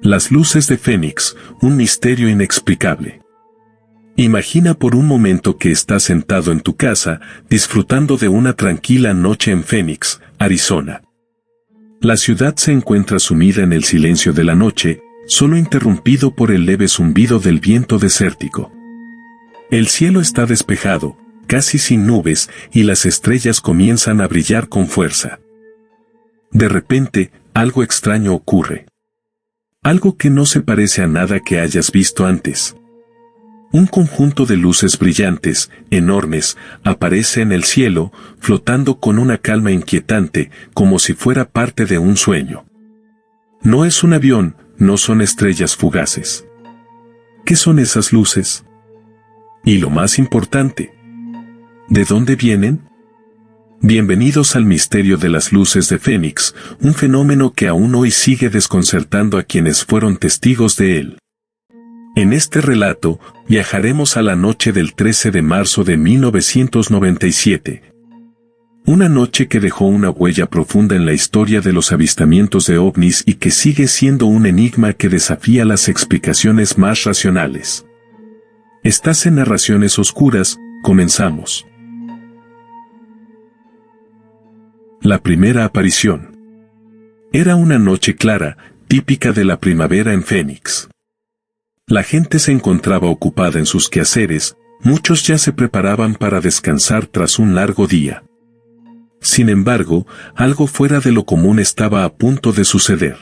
Las luces de Fénix, un misterio inexplicable. Imagina por un momento que estás sentado en tu casa, disfrutando de una tranquila noche en Phoenix, Arizona. La ciudad se encuentra sumida en el silencio de la noche, solo interrumpido por el leve zumbido del viento desértico. El cielo está despejado, casi sin nubes, y las estrellas comienzan a brillar con fuerza. De repente, algo extraño ocurre. Algo que no se parece a nada que hayas visto antes. Un conjunto de luces brillantes, enormes, aparece en el cielo, flotando con una calma inquietante, como si fuera parte de un sueño. No es un avión, no son estrellas fugaces. ¿Qué son esas luces? Y lo más importante, ¿de dónde vienen? Bienvenidos al misterio de las luces de Fénix, un fenómeno que aún hoy sigue desconcertando a quienes fueron testigos de él. En este relato, viajaremos a la noche del 13 de marzo de 1997. Una noche que dejó una huella profunda en la historia de los avistamientos de ovnis y que sigue siendo un enigma que desafía las explicaciones más racionales. Estás en Narraciones Oscuras, comenzamos. La primera aparición. Era una noche clara, típica de la primavera en Phoenix. La gente se encontraba ocupada en sus quehaceres, muchos ya se preparaban para descansar tras un largo día. Sin embargo, algo fuera de lo común estaba a punto de suceder.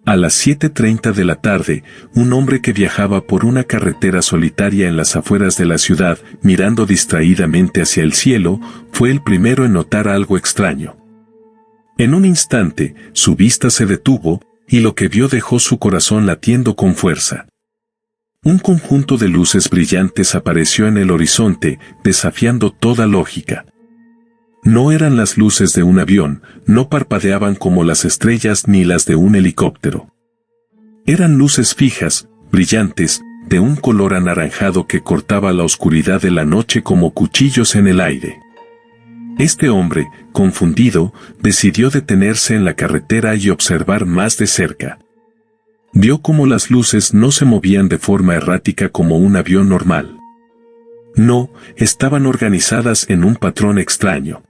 A las 7:30 de la tarde, un hombre que viajaba por una carretera solitaria en las afueras de la ciudad, mirando distraídamente hacia el cielo, fue el primero en notar algo extraño. En un instante, su vista se detuvo, y lo que vio dejó su corazón latiendo con fuerza. Un conjunto de luces brillantes apareció en el horizonte, desafiando toda lógica. No eran las luces de un avión, no parpadeaban como las estrellas ni las de un helicóptero. Eran luces fijas, brillantes, de un color anaranjado que cortaba la oscuridad de la noche como cuchillos en el aire. Este hombre, confundido, decidió detenerse en la carretera y observar más de cerca. Vio cómo las luces no se movían de forma errática como un avión normal. No, estaban organizadas en un patrón extraño.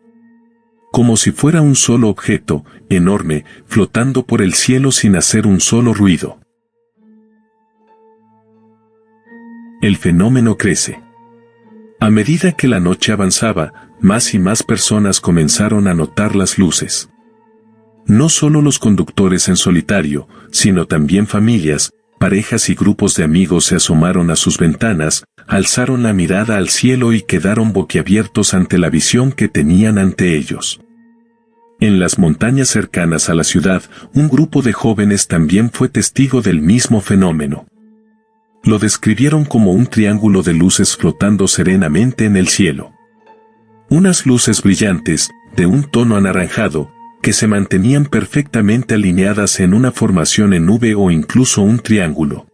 Como si fuera un solo objeto, enorme, flotando por el cielo sin hacer un solo ruido. El fenómeno crece. A medida que la noche avanzaba, más y más personas comenzaron a notar las luces. No solo los conductores en solitario, sino también familias, parejas y grupos de amigos se asomaron a sus ventanas, alzaron la mirada al cielo y quedaron boquiabiertos ante la visión que tenían ante ellos. En las montañas cercanas a la ciudad, un grupo de jóvenes también fue testigo del mismo fenómeno. Lo describieron como un triángulo de luces flotando serenamente en el cielo. Unas luces brillantes, de un tono anaranjado, que se mantenían perfectamente alineadas en una formación en V o incluso un triángulo.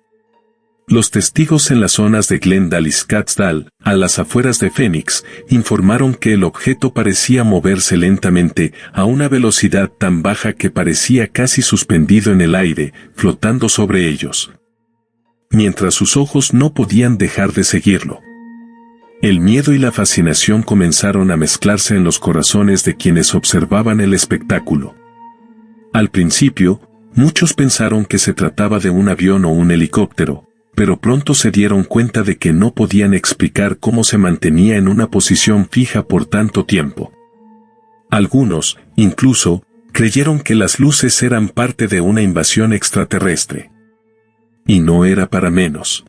Los testigos en las zonas de Glendale y Scottsdale, a las afueras de Phoenix, informaron que el objeto parecía moverse lentamente, a una velocidad tan baja que parecía casi suspendido en el aire, flotando sobre ellos. Mientras sus ojos no podían dejar de seguirlo. El miedo y la fascinación comenzaron a mezclarse en los corazones de quienes observaban el espectáculo. Al principio, muchos pensaron que se trataba de un avión o un helicóptero, pero pronto se dieron cuenta de que no podían explicar cómo se mantenía en una posición fija por tanto tiempo. Algunos, incluso, creyeron que las luces eran parte de una invasión extraterrestre. Y no era para menos.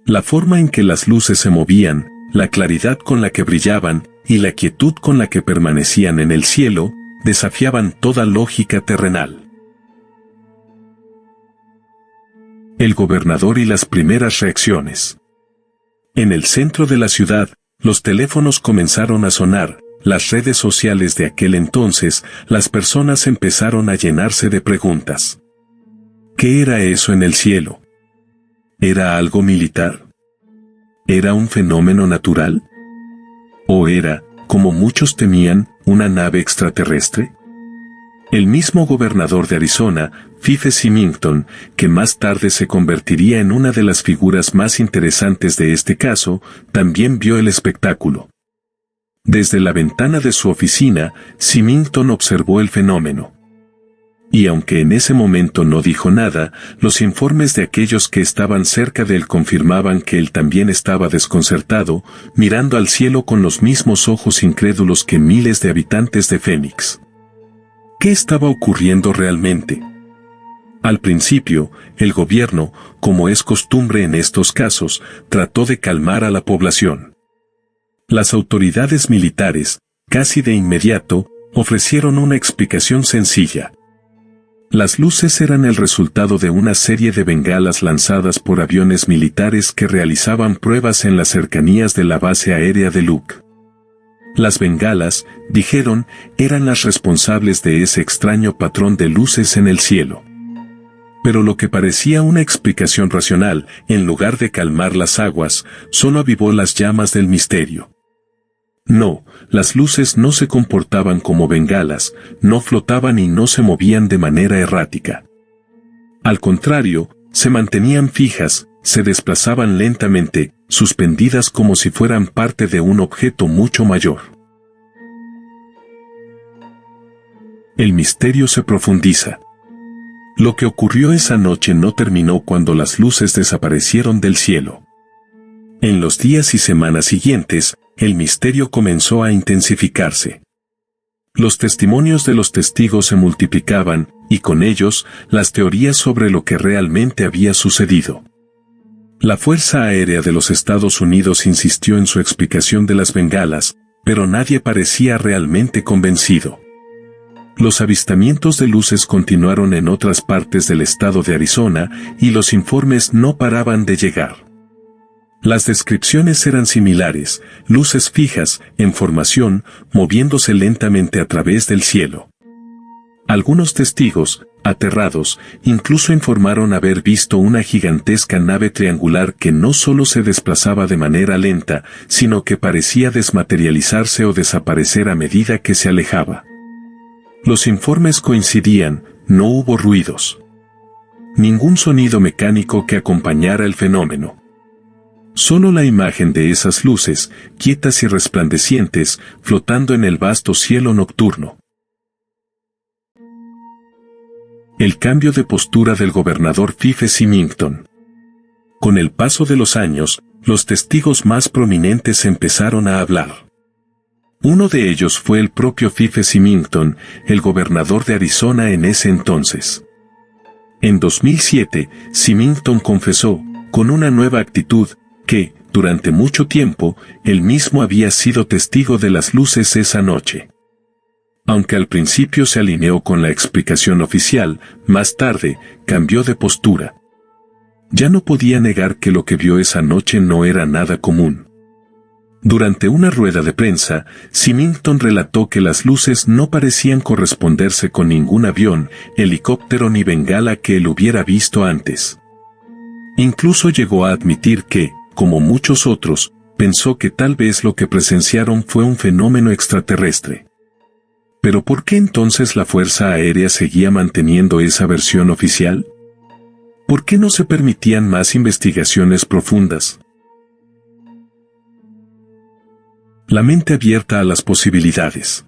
La forma en que las luces se movían, la claridad con la que brillaban, y la quietud con la que permanecían en el cielo, desafiaban toda lógica terrenal. El gobernador y las primeras reacciones. En el centro de la ciudad, los teléfonos comenzaron a sonar, las redes sociales de aquel entonces, las personas empezaron a llenarse de preguntas. ¿Qué era eso en el cielo? ¿Era algo militar? ¿Era un fenómeno natural? ¿O era, como muchos temían, una nave extraterrestre? El mismo gobernador de Arizona, Fife Symington, que más tarde se convertiría en una de las figuras más interesantes de este caso, también vio el espectáculo. Desde la ventana de su oficina, Symington observó el fenómeno. Y aunque en ese momento no dijo nada, los informes de aquellos que estaban cerca de él confirmaban que él también estaba desconcertado, mirando al cielo con los mismos ojos incrédulos que miles de habitantes de Phoenix. ¿Qué estaba ocurriendo realmente? Al principio, el gobierno, como es costumbre en estos casos, trató de calmar a la población. Las autoridades militares, casi de inmediato, ofrecieron una explicación sencilla. Las luces eran el resultado de una serie de bengalas lanzadas por aviones militares que realizaban pruebas en las cercanías de la base aérea de Luke. Las bengalas, dijeron, eran las responsables de ese extraño patrón de luces en el cielo. Pero lo que parecía una explicación racional, en lugar de calmar las aguas, solo avivó las llamas del misterio. No, las luces no se comportaban como bengalas, no flotaban y no se movían de manera errática. Al contrario, se mantenían fijas, se desplazaban lentamente, suspendidas como si fueran parte de un objeto mucho mayor. El misterio se profundiza. Lo que ocurrió esa noche no terminó cuando las luces desaparecieron del cielo. En los días y semanas siguientes, el misterio comenzó a intensificarse. Los testimonios de los testigos se multiplicaban, y con ellos, las teorías sobre lo que realmente había sucedido. La Fuerza Aérea de los Estados Unidos insistió en su explicación de las bengalas, pero nadie parecía realmente convencido. Los avistamientos de luces continuaron en otras partes del estado de Arizona, y los informes no paraban de llegar. Las descripciones eran similares, luces fijas, en formación, moviéndose lentamente a través del cielo. Algunos testigos, aterrados, incluso informaron haber visto una gigantesca nave triangular que no solo se desplazaba de manera lenta, sino que parecía desmaterializarse o desaparecer a medida que se alejaba. Los informes coincidían, no hubo ruidos. Ningún sonido mecánico que acompañara el fenómeno. Solo la imagen de esas luces, quietas y resplandecientes, flotando en el vasto cielo nocturno. El cambio de postura del gobernador Fife Symington. Con el paso de los años, los testigos más prominentes empezaron a hablar. Uno de ellos fue el propio Fife Symington, el gobernador de Arizona en ese entonces. En 2007, Symington confesó, con una nueva actitud, que, durante mucho tiempo, él mismo había sido testigo de las luces esa noche. Aunque al principio se alineó con la explicación oficial, más tarde, cambió de postura. Ya no podía negar que lo que vio esa noche no era nada común. Durante una rueda de prensa, Symington relató que las luces no parecían corresponderse con ningún avión, helicóptero ni bengala que él hubiera visto antes. Incluso llegó a admitir que, como muchos otros, pensó que tal vez lo que presenciaron fue un fenómeno extraterrestre. ¿Pero por qué entonces la Fuerza Aérea seguía manteniendo esa versión oficial? ¿Por qué no se permitían más investigaciones profundas? La mente abierta a las posibilidades.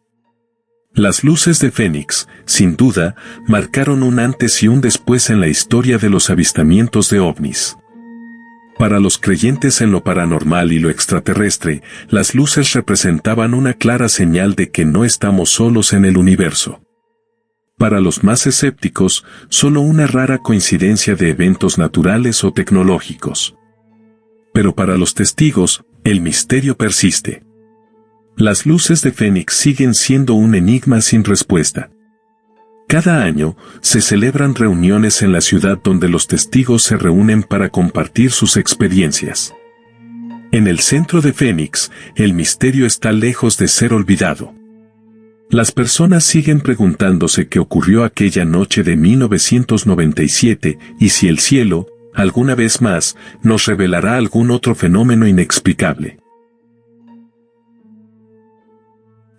Las luces de Phoenix, sin duda, marcaron un antes y un después en la historia de los avistamientos de ovnis. Para los creyentes en lo paranormal y lo extraterrestre, las luces representaban una clara señal de que no estamos solos en el universo. Para los más escépticos, solo una rara coincidencia de eventos naturales o tecnológicos. Pero para los testigos, el misterio persiste. Las luces de Phoenix siguen siendo un enigma sin respuesta. Cada año, se celebran reuniones en la ciudad donde los testigos se reúnen para compartir sus experiencias. En el centro de Phoenix, el misterio está lejos de ser olvidado. Las personas siguen preguntándose qué ocurrió aquella noche de 1997 y si el cielo, alguna vez más, nos revelará algún otro fenómeno inexplicable.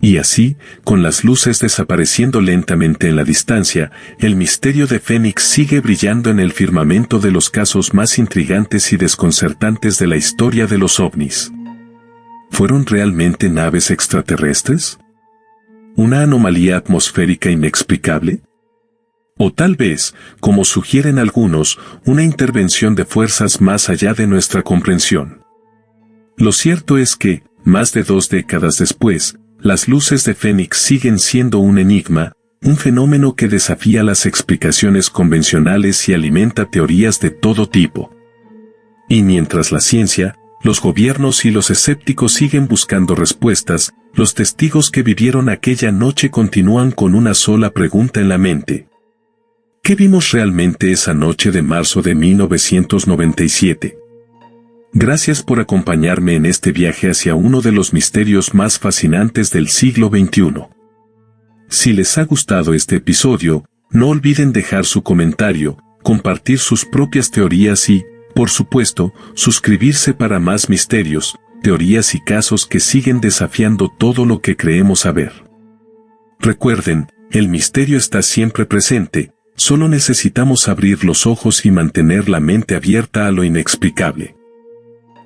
Y así, con las luces desapareciendo lentamente en la distancia, el misterio de Fénix sigue brillando en el firmamento de los casos más intrigantes y desconcertantes de la historia de los ovnis. ¿Fueron realmente naves extraterrestres? ¿Una anomalía atmosférica inexplicable? O tal vez, como sugieren algunos, una intervención de fuerzas más allá de nuestra comprensión. Lo cierto es que, más de 2 décadas después, las luces de Fénix siguen siendo un enigma, un fenómeno que desafía las explicaciones convencionales y alimenta teorías de todo tipo. Y mientras la ciencia, los gobiernos y los escépticos siguen buscando respuestas, los testigos que vivieron aquella noche continúan con una sola pregunta en la mente. ¿Qué vimos realmente esa noche de marzo de 1997? Gracias por acompañarme en este viaje hacia uno de los misterios más fascinantes del siglo XXI. Si les ha gustado este episodio, no olviden dejar su comentario, compartir sus propias teorías y, por supuesto, suscribirse para más misterios, teorías y casos que siguen desafiando todo lo que creemos saber. Recuerden, el misterio está siempre presente, solo necesitamos abrir los ojos y mantener la mente abierta a lo inexplicable.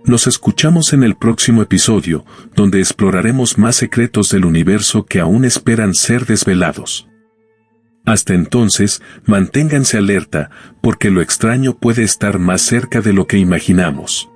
Nos escuchamos en el próximo episodio, donde exploraremos más secretos del universo que aún esperan ser desvelados. Hasta entonces, manténganse alerta, porque lo extraño puede estar más cerca de lo que imaginamos.